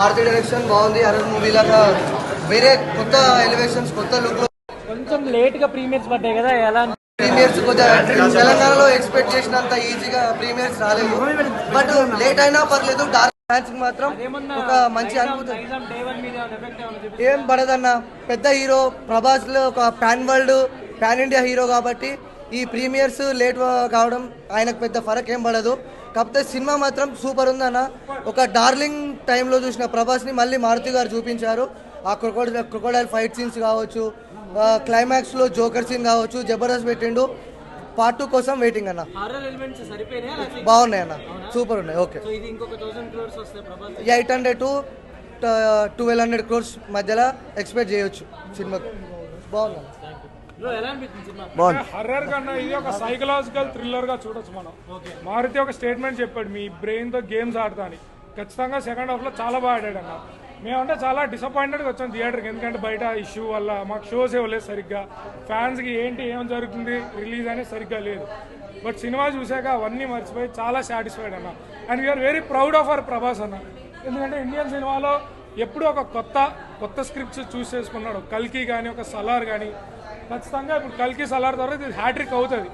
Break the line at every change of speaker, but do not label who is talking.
Aarti direction బాగుంది. Horror movie లాగా వేరే కొత్త ఎలివేషన్స్, కొత్త లుక్ లో
కొంచెం లేట్ గా ప్రీమియర్స్ పడ్డాయి కదా, ఎలా
ప్రీమియర్స్ కొంచెం తెలంగాణలో ఎక్స్పెక్ట్ చేసినంత ఈజీగా ప్రీమియర్స్ రాలేదు. బట్ లేట్ అయినా పర్లేదు. డార్క్ ఫ్యాన్స్ మాత్రం ఒక మంచి అనుభూతి ఏం పడదన్న. పెద్ద హీరో ప్రభాస్ లో ఒక pan world, pan India hero కాబట్టి ఈ ప్రీమియర్స్ లేట్ కావడం ఆయనకు పెద్ద ఫరక్ ఏం పడదు. కాకపోతే సినిమా మాత్రం సూపర్ ఉందన్న. ఒక డార్లింగ్ టైంలో చూసిన ప్రభాస్ని మళ్ళీ మారుతి గారు చూపించారు. ఆ క్రొకోడైల్ ఫైట్ సీన్స్ కావచ్చు, క్లైమాక్స్లో జోకర్ సీన్ కావచ్చు, జబర్దస్త్ పెట్టిండు. పార్ట్ 2 కోసం వెయిటింగ్ అన్న. బాగున్నాయి అన్న, సూపర్ ఉన్నాయి. ఓకే, 800 to 1200 crores మధ్యలో ఎక్స్పెక్ట్ చేయొచ్చు సినిమాకు. బాగుంది.
హర్రర్ కన్నా ఇది ఒక సైకలాజికల్ థ్రిల్లర్ గా చూడొచ్చు మనం. మారుతి ఒక స్టేట్మెంట్ చెప్పాడు, మీ బ్రెయిన్ తో గేమ్స్ ఆడతా అని. ఖచ్చితంగా సెకండ్ హాఫ్ లో చాలా బాగా ఆడాడు అన్న. మేమంటే చాలా డిసప్పాయింటెడ్గా వచ్చాం థియేటర్కి, ఎందుకంటే బయట ఇష్యూ వల్ల మాకు షోస్ ఇవ్వలేదు సరిగ్గా. ఫ్యాన్స్కి ఏం జరుగుతుంది రిలీజ్ అనేది సరిగ్గా లేదు. బట్ సినిమా చూశాక అవన్నీ మర్చిపోయి చాలా సాటిస్ఫైడ్ అన్న. And we're very proud of our Prabhas అన్న. ఎందుకంటే ఇండియన్ సినిమాలో ఎప్పుడూ ఒక కొత్త స్క్రిప్ట్స్ చూస్ చేసుకున్నాడు. కల్కి కానీ, ఒక సలార్ కానీ. ఖచ్చితంగా ఇప్పుడు కల్కి సలార్ తర్వాత ఇది హ్యాట్రిక్ అవుతుంది.